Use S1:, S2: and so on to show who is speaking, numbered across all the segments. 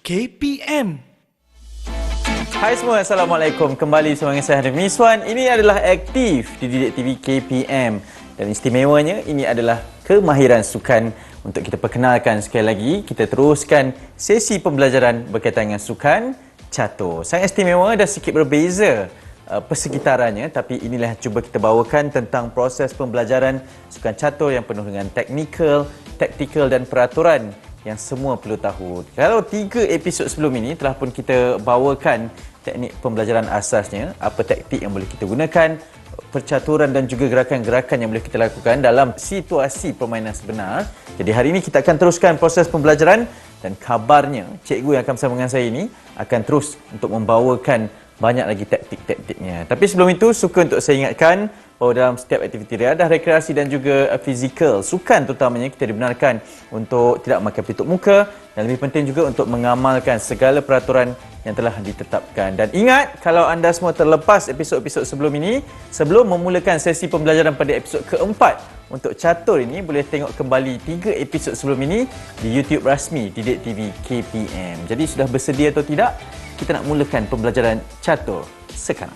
S1: KPM.
S2: Hai semua, Assalamualaikum. Kembali bersama saya Hanif Miswan. Ini adalah aktif di Didik TV KPM. Dan istimewanya, ini adalah kemahiran sukan. Untuk kita perkenalkan sekali lagi, kita teruskan sesi pembelajaran berkaitan dengan sukan catur. Sangat istimewa dan sedikit berbeza persekitarannya, tapi inilah cuba kita bawakan tentang proses pembelajaran sukan catur yang penuh dengan taktikal dan peraturan yang semua perlu tahu. Kalau 3 episod sebelum ini telah pun kita bawakan teknik pembelajaran asasnya, apa taktik yang boleh kita gunakan, percaturan dan juga gerakan-gerakan yang boleh kita lakukan dalam situasi permainan sebenar. Jadi hari ini kita akan teruskan proses pembelajaran dan kabarnya cikgu yang akan bersama dengan saya ini akan terus untuk membawakan banyak lagi taktik-taktiknya. Tapi sebelum itu, suka untuk saya ingatkan bahawa dalam setiap aktiviti riadah, rekreasi dan juga fizikal, sukan terutamanya, kita dibenarkan untuk tidak memakai pelitup muka dan lebih penting juga untuk mengamalkan segala peraturan yang telah ditetapkan. Dan ingat, kalau anda semua terlepas episod-episod sebelum ini, sebelum memulakan sesi pembelajaran pada episod keempat untuk catur ini, boleh tengok kembali 3 episod sebelum ini di YouTube rasmi Didik TV KPM. Jadi sudah bersedia atau tidak? Kita nak mulakan pembelajaran catur sekarang.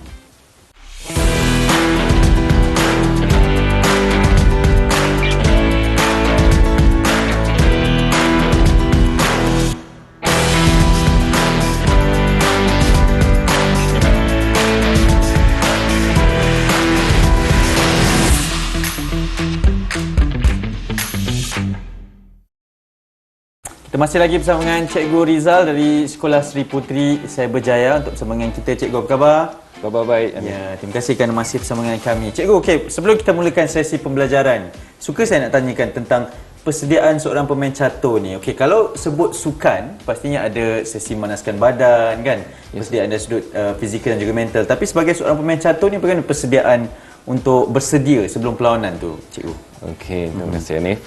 S2: Kita masih lagi bersama dengan Cikgu Rizal dari Sekolah Sri Putri Cyberjaya untuk bersama dengan kita. Cikgu, apa khabar?
S3: Khabar baik.
S2: Ya, terima kasih kerana masih bersama dengan kami. Cikgu, okey, sebelum kita mulakan sesi pembelajaran, suka saya nak tanyakan tentang persediaan seorang pemain catur ni. Okey, kalau sebut sukan, pastinya ada sesi memanaskan badan kan? Persediaan dari sudut fizikal dan juga mental. Tapi sebagai seorang pemain catur ni, bagaimana persediaan untuk bersedia sebelum perlawanan tu, Cikgu?
S3: Okey, terima kasih Hanif.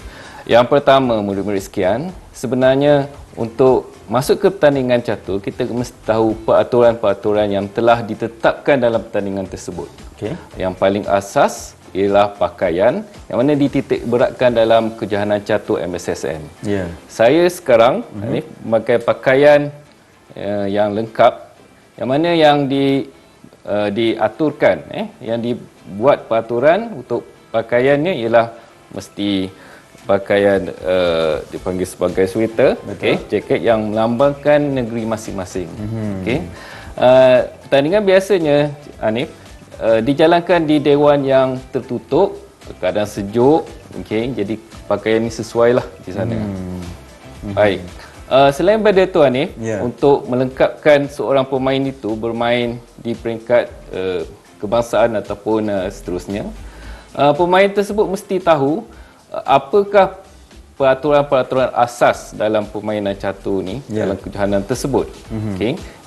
S3: Yang pertama, murid-murid sekian, sebenarnya untuk masuk ke pertandingan catur, kita mesti tahu peraturan-peraturan yang telah ditetapkan dalam pertandingan tersebut.
S2: Okey.
S3: Yang paling asas ialah pakaian yang mana dititik beratkan dalam kejohanan catur MSSN.
S2: Ya.
S3: Saya sekarang Hanif, memakai pakaian yang lengkap, yang mana yang diaturkan, yang dibuat peraturan untuk pakaiannya ialah mesti pakaian dipanggil sebagai sweater, jaket yang melambangkan negeri masing-masing. Pertandingan biasanya, Hanif, dijalankan di dewan yang tertutup, keadaan sejuk, jadi pakaian ini sesuailah di sana. Baik. Selain daripada itu, Hanif, untuk melengkapkan seorang pemain itu bermain di peringkat kebangsaan ataupun seterusnya, pemain tersebut mesti tahu apakah peraturan-peraturan asas dalam permainan catur ni, dalam kejohanan tersebut.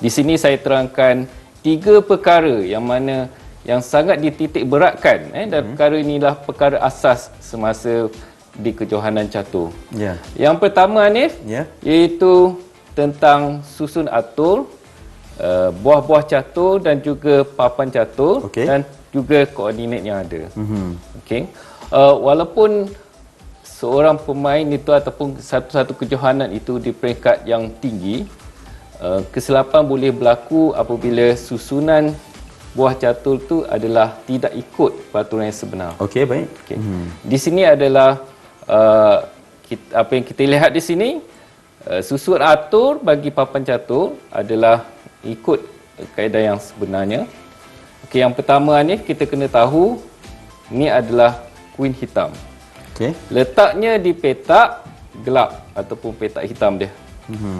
S3: Di sini saya terangkan 3 perkara yang mana yang sangat dititik beratkan, dan perkara inilah perkara asas semasa di kejohanan catur. Yang pertama, Hanif, iaitu tentang susun atur, buah-buah catur dan juga papan catur, dan juga koordinat yang ada. Walaupun seorang pemain itu ataupun satu-satu kejohanan itu di peringkat yang tinggi, kesilapan boleh berlaku apabila susunan buah catur itu adalah tidak ikut peraturan yang sebenar.
S2: Okey, baik.
S3: Di sini adalah apa yang kita lihat di sini, susun atur bagi papan catur adalah ikut kaedah yang sebenarnya. Yang pertama ni kita kena tahu ini adalah kuin hitam. Letaknya di petak gelap ataupun petak hitam dia.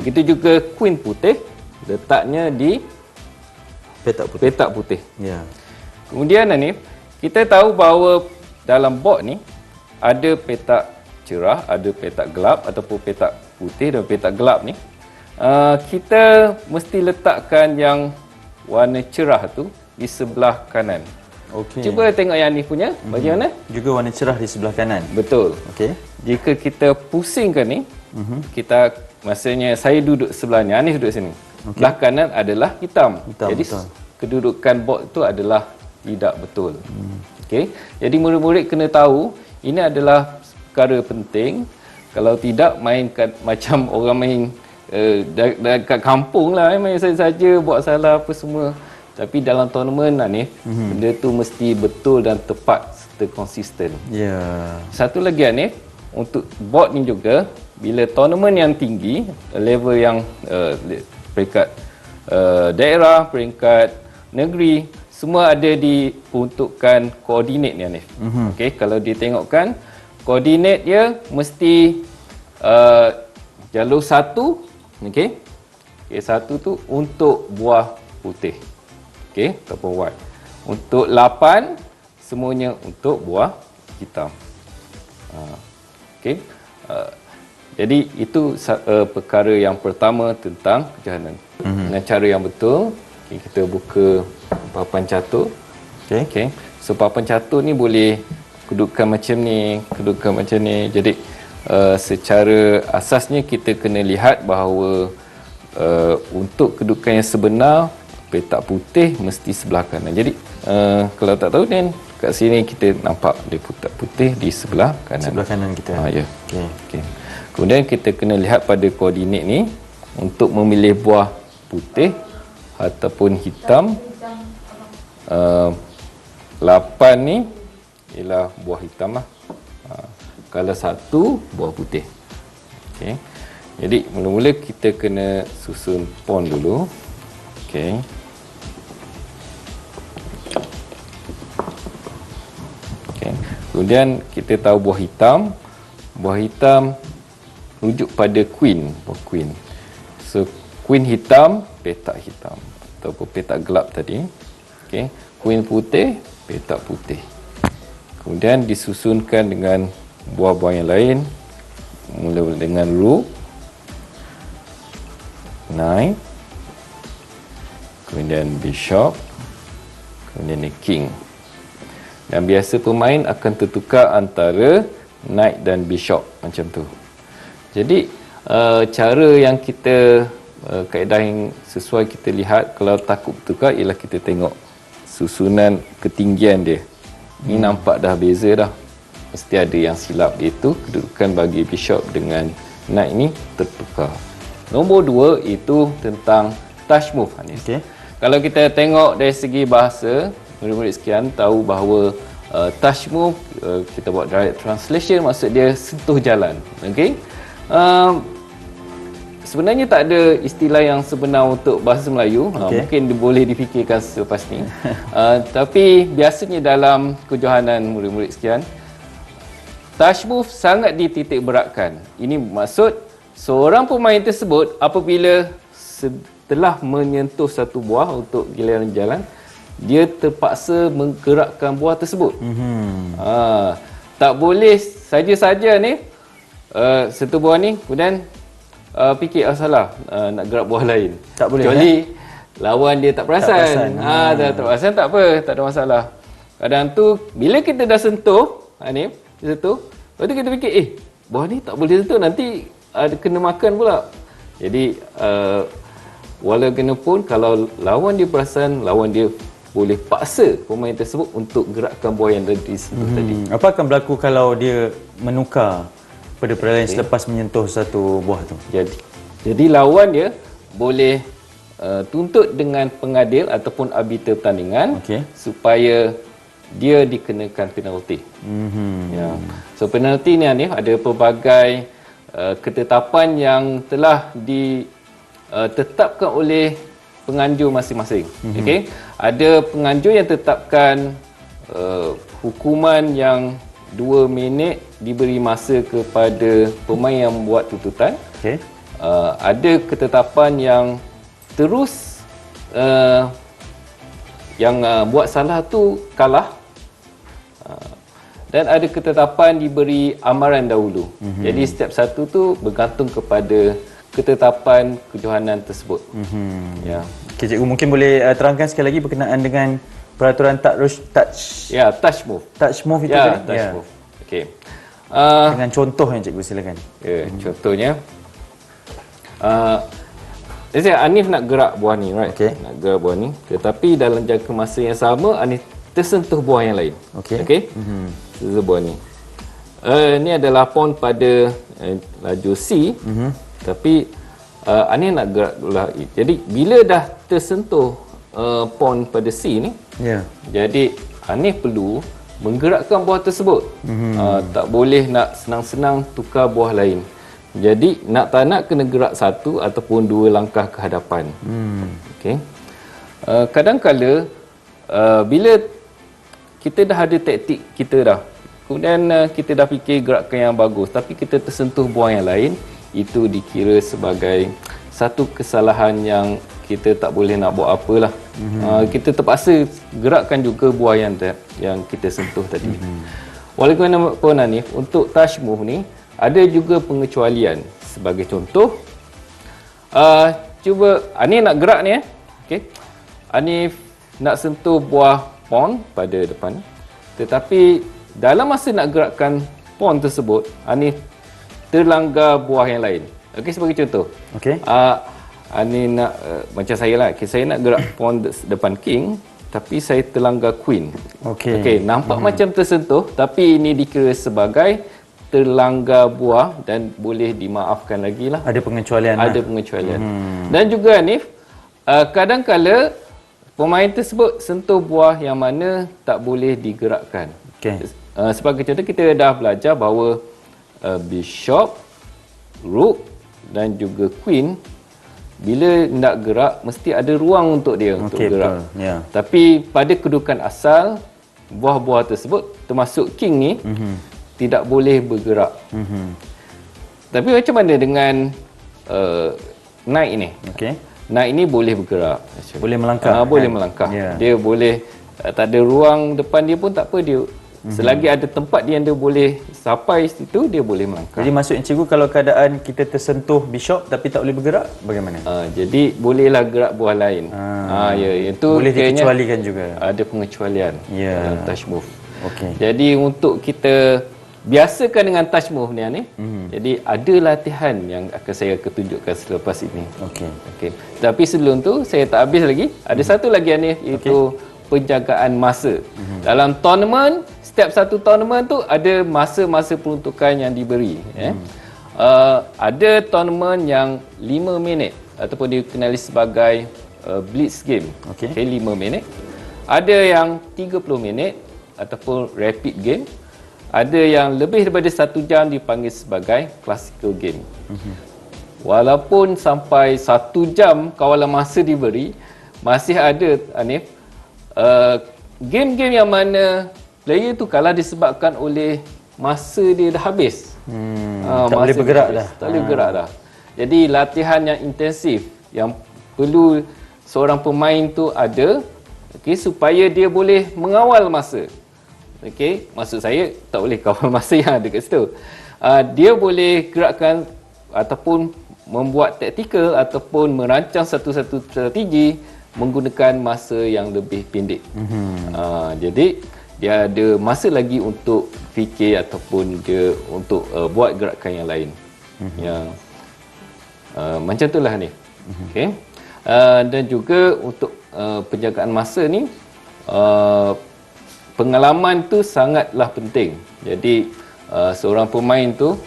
S3: Begitu juga kuin putih, letaknya di petak putih. Kemudian, Hanif, kita tahu bahawa dalam bot ni ada petak cerah, ada petak gelap ataupun petak putih dan petak gelap ni. Kita mesti letakkan yang warna cerah tu di sebelah kanan. Cuba tengok yang ni punya, bagaimana?
S2: Juga warna cerah di sebelah kanan.
S3: Betul. Jika kita pusingkan ni, kita, maksudnya saya duduk sebelahnya, Hanif duduk sini. Belah kanan adalah hitam. Jadi kedudukan bot tu adalah tidak betul. Jadi murid-murid kena tahu ini adalah perkara penting. Kalau tidak, mainkan macam orang main dekat kampung lah main saja buat salah apa semua. Tapi dalam tournament Hanif, benda tu mesti betul dan tepat serta konsisten.
S2: Ya.
S3: Satu lagi Hanif, untuk board ni juga, bila tournament yang tinggi, level yang peringkat daerah, peringkat negeri, semua ada diperuntukkan koordinat ni Hanif. Okey, kalau ditengokkan, koordinat dia mesti jalur 1, okey. Satu tu untuk buah putih. Okey, ataupun white. Untuk 8 semuanya untuk buah hitam. Okey. Jadi itu perkara yang pertama tentang kejohanan. Dengan cara yang betul, kita buka papan catur. Okey. So papan catur ni boleh kedudukan macam ni, kedudukan macam ni. Jadi secara asasnya kita kena lihat bahawa untuk kedudukan yang sebenar, petak putih mesti sebelah kanan. Jadi kalau tak tahu dan kat sini kita nampak dia petak putih di sebelah kanan.
S2: Sebelah kanan kita.
S3: Ya. Okey. Kemudian kita kena lihat pada koordinat ni untuk memilih buah putih ataupun hitam. 8 ni ialah buah hitam lah. Kalau 1 buah putih. Okey. Jadi mula-mula kita kena susun pawn dulu. Okey. Okey. Kemudian kita tahu buah hitam. Buah hitam rujuk pada queen, buah queen. So queen hitam, petak hitam ataupun petak gelap tadi. Okey. Queen putih, petak putih. Kemudian disusunkan dengan buah-buah yang lain. Mula dengan rook, knight, kemudian bishop, kemudian king. Dan biasa pemain akan tertukar antara knight dan bishop macam tu. Jadi cara yang kita kaedah yang sesuai kita lihat kalau takut bertukar ialah kita tengok susunan ketinggian dia. Ni nampak dah beza dah. Mesti ada yang silap, iaitu kedudukan bagi bishop dengan knight ni tertukar. Nombor 2 itu tentang touch move.
S2: Okey.
S3: Kalau kita tengok dari segi bahasa, murid-murid sekian tahu bahawa touch move, kita buat direct translation, maksud dia sentuh jalan. Okey. Sebenarnya tak ada istilah yang sebenar untuk bahasa Melayu. Mungkin boleh difikirkan selepas ni. Tapi biasanya dalam kejohanan murid-murid sekian, touch move sangat dititik beratkan. Ini maksud seorang pemain tersebut apabila setelah menyentuh satu buah untuk giliran jalan, dia terpaksa menggerakkan buah tersebut. Tak boleh saja-saja ni sentuh buah ni kemudian fikir salah nak gerak buah lain.
S2: Tak boleh.
S3: Kecuali lawan dia tak perasan. Tak perasan tak apa, tak ada masalah. Kadang tu bila kita dah sentuh, ni sentuh, lepas tu kita fikir buah ni tak boleh sentuh, nanti kena makan pula. Jadi walaupun kalau lawan dia perasan, lawan dia boleh paksa pemain tersebut untuk gerakkan buah yang dah disentuh tadi.
S2: Apa akan berlaku kalau dia menukar pada perlawanan selepas menyentuh satu buah tu?
S3: Jadi lawan dia boleh tuntut dengan pengadil ataupun arbiter pertandingan supaya dia dikenakan penalti. Ya. So penalti ni ada pelbagai ketetapan yang telah ditetapkan oleh penganjur masing-masing. Okey, ada penganjur yang tetapkan hukuman yang 2 minit diberi masa kepada pemain yang membuat tuntutan. Ada ketetapan yang terus yang buat salah tu kalah. Dan ada ketetapan diberi amaran dahulu. Jadi setiap satu tu bergantung kepada ketetapan kejohanan tersebut. Ya.
S2: Okey, cikgu mungkin boleh terangkan sekali lagi berkenaan dengan peraturan touch.
S3: Ya, touch move.
S2: Touch move itu
S3: ya,
S2: tadi?
S3: touch move. Okey.
S2: Dengan contoh yang cikgu silakan.
S3: Ya, contohnya let's say Hanif nak gerak buah ni, right? Nak gerak buah ni, tetapi dalam jangka masa yang sama Hanif tersentuh buah yang lain. Okey. Tersentuh buah ni. Ni adalah pawn pada laju C. Tapi Anif nak gerak bola. Jadi bila dah tersentuh pawn pada C ni,
S2: Ya.
S3: jadi Anif perlu menggerakkan buah tersebut. Tak boleh nak senang-senang tukar buah lain. Jadi nak tak nak kena gerak satu ataupun dua langkah ke hadapan. Okey. Kadang-kala bila kita dah ada taktik kita dah, kemudian kita dah fikir gerakan yang bagus, tapi kita tersentuh buah yang lain, itu dikira sebagai satu kesalahan yang kita tak boleh nak buat apalah. Kita terpaksa gerakkan juga buah yang kita sentuh tadi. Walaupun Hanif, untuk touch move ni ada juga pengecualian. Sebagai contoh, cuba Hanif nak gerak ni okey. Hanif nak sentuh buah pawn pada depan, tetapi dalam masa nak gerakkan pawn tersebut, Hanif terlanggar buah yang lain. Okey, sebagai contoh.
S2: Okey.
S3: Hanif nak macam saya lah. Saya nak gerak pawn depan king, tapi saya terlanggar queen. Okey, nampak macam tersentuh, tapi ini dikira sebagai terlanggar buah dan boleh dimaafkan lagi lah.
S2: Ada pengecualian.
S3: Ada pengecualian. Dan juga Hanif, kadang-kala pemain tersebut sentuh buah yang mana tak boleh digerakkan.
S2: Okey.
S3: Sebagai contoh, kita dah belajar bahawa bishop, rook dan juga queen, bila nak gerak mesti ada ruang untuk dia untuk gerak.
S2: Betul. Ya.
S3: Tapi pada kedudukan asal, buah-buah tersebut termasuk king ni tidak boleh bergerak. Tapi macam mana dengan knight ni?
S2: Okey.
S3: Knight ini boleh bergerak.
S2: Boleh melangkah.
S3: Boleh
S2: kan?
S3: melangkah.
S2: Ya.
S3: Dia boleh, tak ada ruang depan dia pun tak apa, dia selagi ada tempat dia boleh sampai situ, dia boleh melangkah.
S2: Jadi maksudnya cikgu, kalau keadaan kita tersentuh bishop tapi tak boleh bergerak, bagaimana?
S3: Jadi bolehlah gerak buah lain. Ya, itu
S2: boleh dikecualikan juga.
S3: Ada pengecualian dalam touch move.
S2: Okey.
S3: Jadi untuk kita biasakan dengan touch move ni, jadi ada latihan yang saya akan tunjukkan selepas ini. Okey. Tapi sebelum tu saya tak habis lagi. Ada satu lagi ni, iaitu penjagaan masa. Dalam tournament, setiap satu tournament tu ada masa-masa peruntukan yang diberi. Ada tournament yang 5 minit ataupun dikenali sebagai blitz game. Okey, 5 minit. Ada yang 30 minit ataupun rapid game. Ada yang lebih daripada 1 jam dipanggil sebagai classical game. Walaupun sampai 1 jam kawalan masa diberi, masih ada Hanif game-game yang mana player tu kalah disebabkan oleh masa dia dah habis.
S2: Tak boleh bergerak dah.
S3: Tak boleh bergerak dah. Jadi latihan yang intensif yang perlu seorang pemain tu ada, supaya dia boleh mengawal masa. Maksud saya tak boleh kawal masa yang ada kat situ. Dia boleh gerakkan ataupun membuat taktikal ataupun merancang satu-satu strategi menggunakan masa yang lebih pendek. Jadi dia ada masa lagi untuk fikir ataupun dia untuk buat gerakan yang lain. Yang macam itulah ni. Dan juga untuk penjagaan masa ni, pengalaman tu sangatlah penting. Jadi seorang pemain tu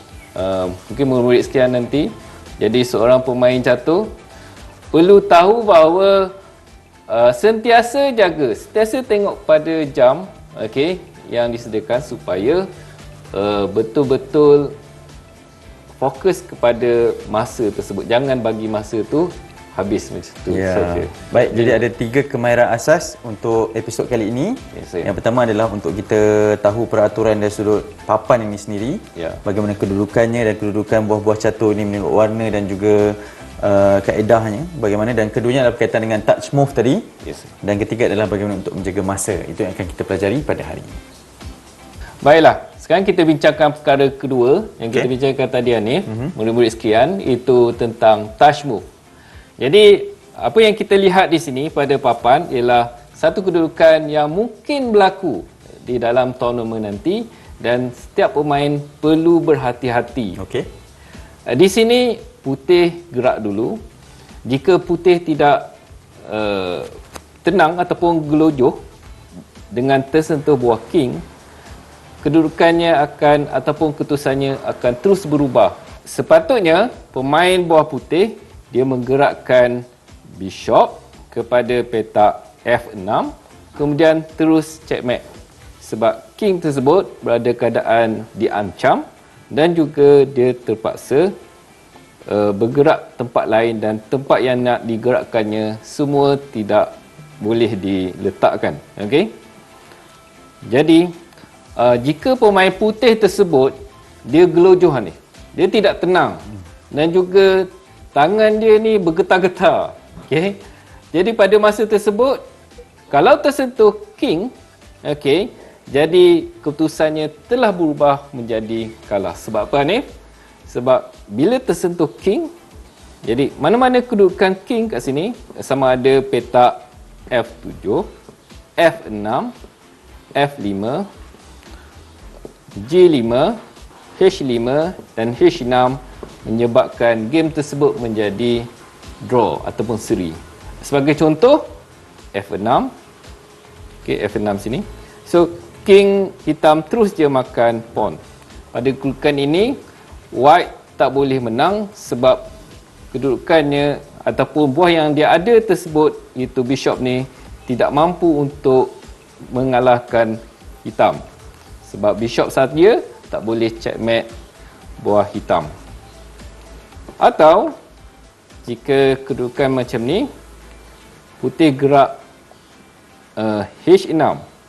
S3: mungkin murid sekian nanti, jadi seorang pemain catur perlu tahu bahawa sentiasa tengok pada jam yang disediakan supaya betul-betul fokus kepada masa tersebut. Jangan bagi masa tu habis macam tu saja.
S2: Baik, jadi ada 3 kemahiran asas untuk episod kali ini. Yang pertama adalah untuk kita tahu peraturan dari sudut papan ini sendiri. Bagaimana kedudukannya dan kedudukan buah-buah catur ini menurut warna dan juga kaedahnya bagaimana, dan keduanya adalah berkaitan dengan touch move tadi. Dan ketiga adalah bagaimana untuk menjaga masa. Itu yang akan kita pelajari pada hari ini.
S3: Baiklah, sekarang kita bincangkan perkara kedua yang kita bincangkan tadi ni, murid-murid sekian, itu tentang touch move. Jadi apa yang kita lihat di sini pada papan ialah satu kedudukan yang mungkin berlaku di dalam tournament nanti dan setiap pemain perlu berhati-hati. Di sini putih gerak dulu. Jika putih tidak tenang ataupun gelojoh dengan tersentuh buah king, kedudukannya akan ataupun keputusannya akan terus berubah. Sepatutnya pemain buah putih dia menggerakkan bishop kepada petak F6, kemudian terus checkmate. Sebab king tersebut berada keadaan diancam dan juga dia terpaksa bergerak tempat lain dan tempat yang nak digerakkannya semua tidak boleh diletakkan. Okey. Jadi jika pemain putih tersebut dia gelojoh ni, dia tidak tenang dan juga tangan dia ni bergetar-getar. Okey. Jadi pada masa tersebut kalau tersentuh king, okey, jadi keputusannya telah berubah menjadi kalah. Sebab apa ni? Sebab bila tersentuh king, jadi mana-mana kedudukan king kat sini, sama ada petak F7, F6, F5, G5, H5 dan H6 menyebabkan game tersebut menjadi draw ataupun seri. Sebagai contoh, F6. Okey, F6 sini. So, king hitam terus je makan pawn. Pada kedudukan ini, white tak boleh menang sebab kedudukannya ataupun buah yang dia ada tersebut, iaitu bishop ni, tidak mampu untuk mengalahkan hitam. Sebab bishop saja tak boleh checkmate buah hitam. Atau jika kedudukan macam ni, putih gerak H6,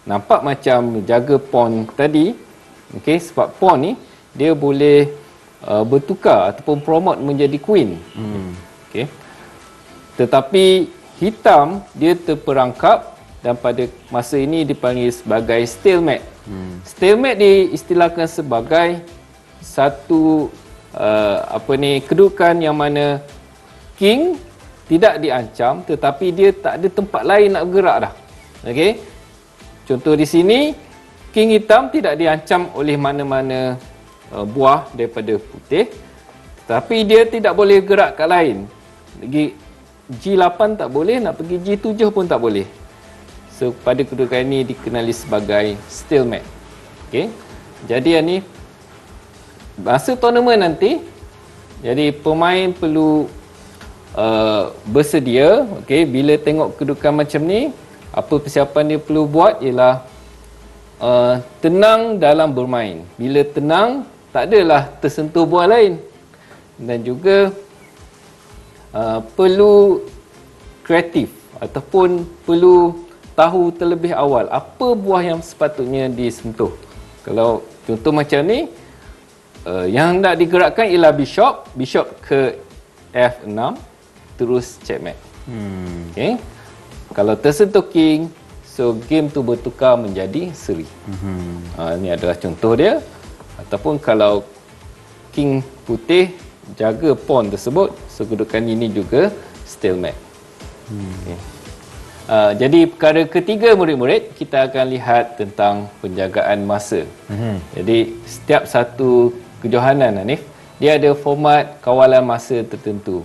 S3: nampak macam jaga pawn tadi. Okey, sebab pawn ni dia boleh bertukar ataupun promote menjadi queen. Okey. Tetapi hitam dia terperangkap dan pada masa ini dipanggil sebagai stalemate. Stalemate diistilahkan sebagai satu kedudukan yang mana king tidak diancam tetapi dia tak ada tempat lain nak bergerak dah. Okey. Contoh di sini, king hitam tidak diancam oleh mana-mana buah daripada putih, tetapi dia tidak boleh gerak kat lain. Pergi G8 tak boleh, nak pergi G7 pun tak boleh. So pada kedudukan ini dikenali sebagai stalemate. Okey. Jadi ni masa tournament nanti, jadi pemain perlu bersedia. Okey, bila tengok kedudukan macam ni, apa persiapan dia perlu buat ialah tenang dalam bermain. Bila tenang, tak adalah tersentuh buah lain. Dan juga perlu kreatif ataupun perlu tahu terlebih awal apa buah yang sepatutnya disentuh. Kalau contoh macam ni, yang nak digerakkan ialah bishop ke F6, terus checkmate. Okay. Kalau tersentuh king, so game tu bertukar menjadi seri. Ini adalah contoh dia. Ataupun kalau king putih jaga pawn tersebut, so kedudukan ini juga stalemate. Okay. Jadi perkara ketiga murid-murid, kita akan lihat tentang penjagaan masa. Jadi setiap satu kejohanan, Hanif, dia ada format kawalan masa tertentu.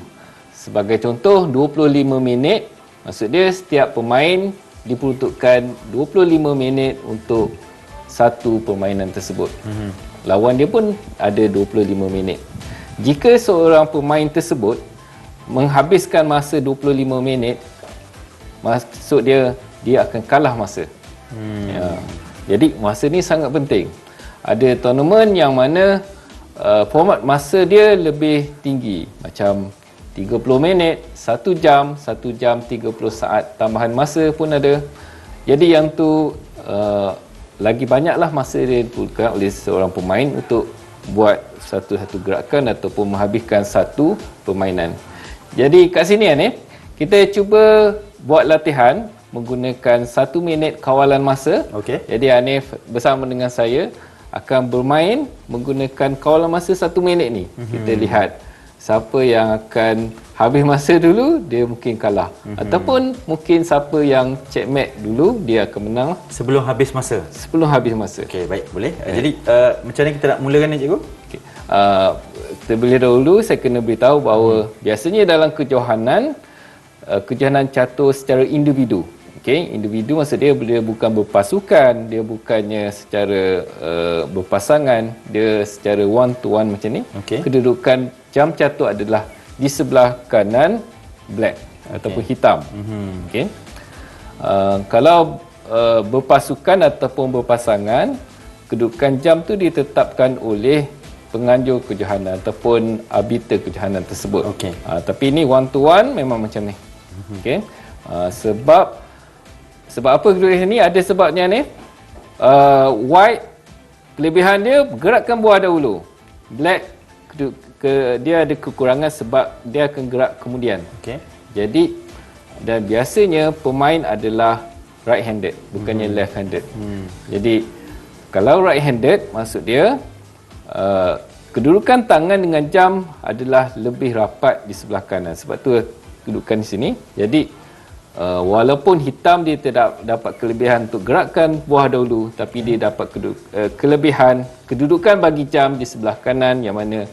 S3: Sebagai contoh, 25 minit. Maksud dia setiap pemain diperuntukkan 25 minit untuk satu permainan tersebut. Lawan dia pun ada 25 minit. Jika seorang pemain tersebut menghabiskan masa 25 minit, maksud dia akan kalah masa. Jadi masa ni sangat penting. Ada tournament yang mana format masa dia lebih tinggi, macam 30 minit, 1 jam, 1 jam 30 saat tambahan masa pun ada. Jadi yang tu lagi banyaklah masa dia diperlukan oleh seorang pemain untuk buat satu gerakan ataupun menghabiskan satu permainan. Jadi kat sini ni kita cuba buat latihan menggunakan 1 minit kawalan masa. Okey. Jadi Hanif bersama dengan saya akan bermain menggunakan kawalan masa 1 minit ni. Kita lihat siapa yang akan habis masa dulu, dia mungkin kalah. Ataupun mungkin siapa yang checkmate dulu, dia akan menang
S2: sebelum habis masa.
S3: Sebelum habis masa.
S2: Okey, baik, boleh. Jadi macam mana kita nak mulakan ni, cikgu?
S3: Okay. Terlebih dahulu saya kena beritahu bahawa biasanya dalam kejohanan catur secara individu. Okey, individu maksud dia bukan berpasukan, dia bukannya secara berpasangan, dia secara one to one macam ni. Okay. Kedudukan jam catur adalah di sebelah kanan black ataupun hitam. Okey. Kalau berpasukan ataupun berpasangan, kedudukan jam tu ditetapkan oleh penganjur kejohanan ataupun arbiter kejohanan tersebut.
S2: Okey.
S3: Tapi ini one to one memang macam ni. Okey. Sebab apa kedudukan ni? Ada sebabnya ni. White kelebihan dia gerakkan buah dahulu. Black dia ada kekurangan sebab dia akan gerak kemudian.
S2: Okey.
S3: Jadi dan biasanya pemain adalah right handed bukannya left handed. Jadi kalau right handed maksud dia kedudukan tangan dengan jam adalah lebih rapat di sebelah kanan. Sebab tu kedudukan di sini. Jadi walaupun hitam dia tidak dapat kelebihan untuk gerakkan buah dahulu, tapi dia dapat kelebihan kedudukan bagi jam di sebelah kanan yang mana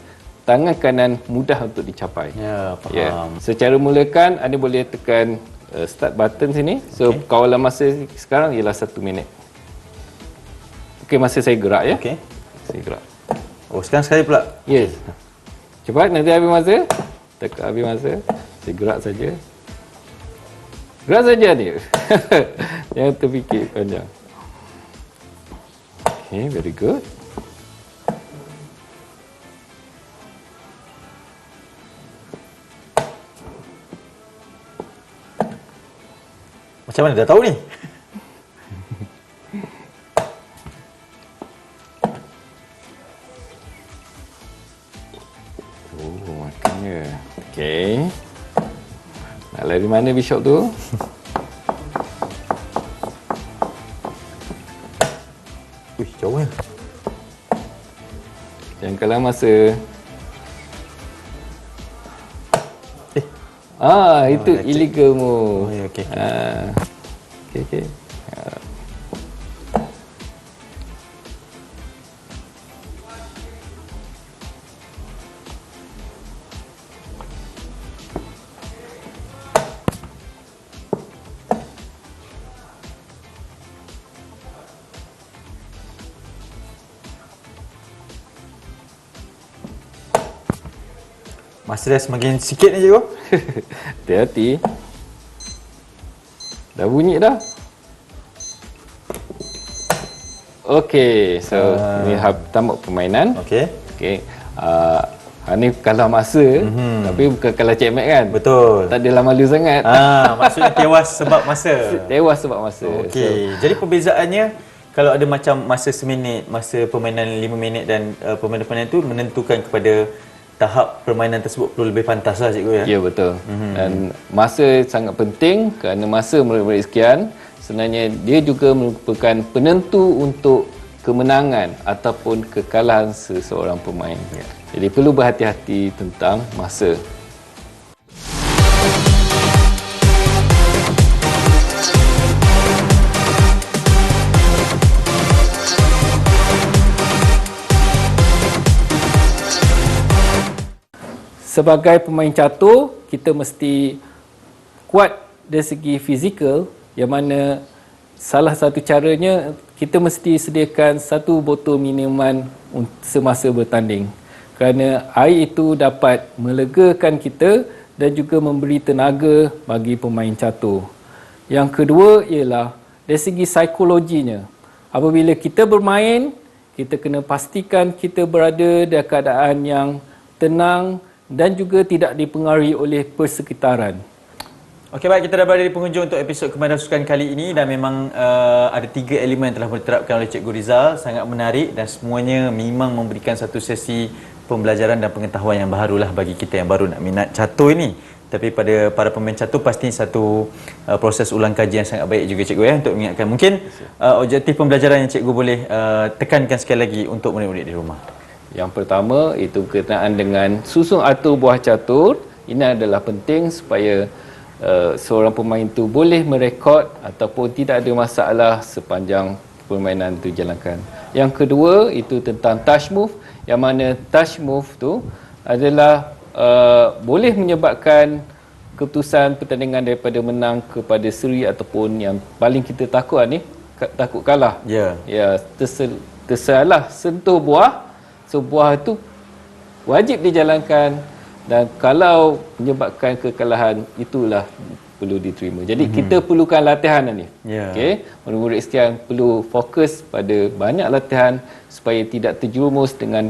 S3: tangan kanan mudah untuk dicapai.
S2: Ya, faham.
S3: Secara mulakan anda boleh tekan start button sini. So kawalan masa sekarang ialah 1 minit. Okey, masa saya gerak ya.
S2: Okey.
S3: Saya gerak.
S2: Oh, sekarang sekali pula.
S3: Yes. Cepat, nanti habis masa. Tekan habis masa. Saya gerak saja. Gerak saja ni. Jangan terfikir panjang. Okay, very good.
S2: Macam mana dah tahu ni?
S3: Oh, makanya. Okay. Nak lari mana bishop tu?
S2: Wih, jauh ya.
S3: Jangan kalah masa. Itu
S2: dah
S3: illegal mu.
S2: Oh, ya, okey.
S3: Okey.
S2: Masa dah semakin sikit ni cikgu.
S3: Hati-hati. Dah bunyi dah. Okey, so ini tamat permainan.
S2: Okey.
S3: Okey. Hanif kalah masa, tapi bukan kalah checkmate kan?
S2: Betul.
S3: Tak adalah malu sangat.
S2: Maksudnya tewas sebab masa.
S3: Tewas sebab masa.
S2: Okey. Jadi perbezaannya kalau ada macam masa seminit, masa permainan 5 minit dan permainan-permainan tu menentukan kepada tahap permainan tersebut perlu lebih pantas lah cikgu ya?
S3: Ya, betul. Dan masa sangat penting kerana masa murid-murid sekian sebenarnya dia juga merupakan penentu untuk kemenangan ataupun kekalahan seseorang pemain.
S2: Ya.
S3: Jadi perlu berhati-hati tentang masa. Sebagai pemain catur, kita mesti kuat dari segi fizikal, yang mana salah satu caranya kita mesti sediakan 1 botol minuman semasa bertanding. Kerana air itu dapat melegakan kita dan juga memberi tenaga bagi pemain catur. Yang kedua ialah dari segi psikologinya. Apabila kita bermain, kita kena pastikan kita berada dalam keadaan yang tenang dan juga tidak dipengaruhi oleh persekitaran.
S2: Okey, baik, kita dah berada di penghujung untuk episod Kemahiran Sukan kali ini dan memang ada 3 elemen yang telah diterapkan oleh Cikgu Rizal, sangat menarik dan semuanya memang memberikan satu sesi pembelajaran dan pengetahuan yang barulah bagi kita yang baru nak minat catur ini. Tapi pada para pemain catur pasti satu proses ulang kaji yang sangat baik juga cikgu ya untuk mengingatkan. Mungkin objektif pembelajaran yang cikgu boleh tekankan sekali lagi untuk murid-murid di rumah.
S3: Yang pertama itu berkenaan dengan susun atur buah catur. Ini adalah penting supaya seorang pemain itu boleh merekod ataupun tidak ada masalah sepanjang permainan itu dijalankan. Yang kedua itu tentang touch move, yang mana touch move tu adalah boleh menyebabkan keputusan pertandingan daripada menang kepada seri ataupun yang paling kita takut ni takut kalah.
S2: Ya.
S3: Ya, tersalah sentuh buah. So buah itu wajib dijalankan dan kalau menyebabkan kekalahan, itulah perlu diterima. Jadi kita perlukan latihan ni.
S2: Ya.
S3: Okey, murid-murid sekalian perlu fokus pada banyak latihan supaya tidak terjerumus dengan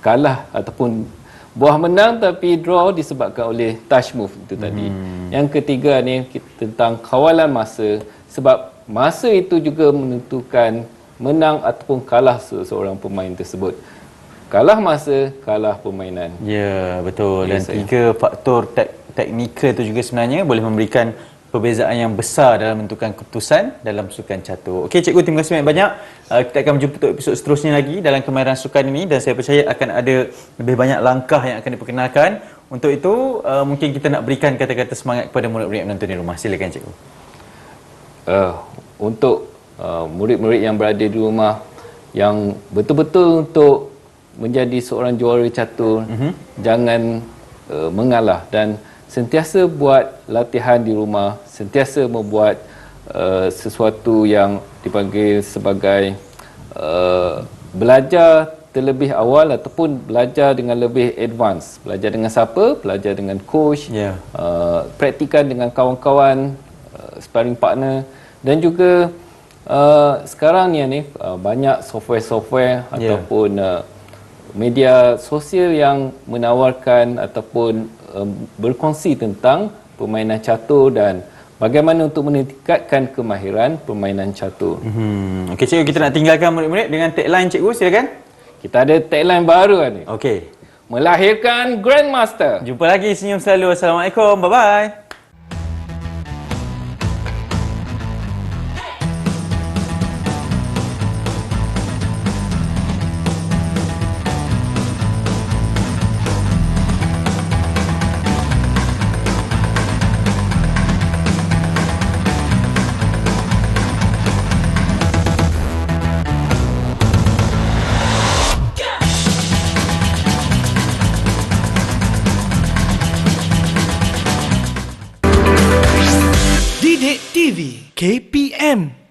S3: kalah ataupun buah menang tapi draw disebabkan oleh touch move itu tadi. Yang ketiga ni tentang kawalan masa, sebab masa itu juga menentukan menang ataupun kalah seseorang pemain tersebut. Kalah masa, kalah permainan.
S2: Ya, betul. Dan
S3: Ya, saya.
S2: 3 faktor teknikal itu juga sebenarnya boleh memberikan perbezaan yang besar dalam menentukan keputusan dalam sukan catur. Okey, cikgu, terima kasih banyak-banyak. Kita akan berjumpa untuk episod seterusnya lagi dalam kemahiran sukan ini dan saya percaya akan ada lebih banyak langkah yang akan diperkenalkan. Untuk itu, mungkin kita nak berikan kata-kata semangat kepada murid-murid yang menonton di rumah. Silakan, cikgu.
S3: Untuk murid-murid yang berada di rumah yang betul-betul untuk menjadi seorang juara catur, jangan mengalah dan sentiasa buat latihan di rumah, sentiasa membuat sesuatu yang dipanggil sebagai belajar terlebih awal ataupun belajar dengan lebih advance. Belajar dengan siapa? Belajar dengan coach,
S2: Ya.
S3: praktikan dengan kawan-kawan, sparring partner, dan juga sekarang ni banyak software-software ataupun media sosial yang menawarkan ataupun berkongsi tentang permainan catur dan bagaimana untuk meningkatkan kemahiran permainan catur.
S2: Okey, cikgu, kita nak tinggalkan murid-murid dengan tagline, cikgu. Silakan.
S3: Kita ada tagline baru ni.
S2: Okey.
S3: Melahirkan Grandmaster.
S2: Jumpa lagi. Senyum selalu. Assalamualaikum. Bye-bye.
S1: Didik TV KPM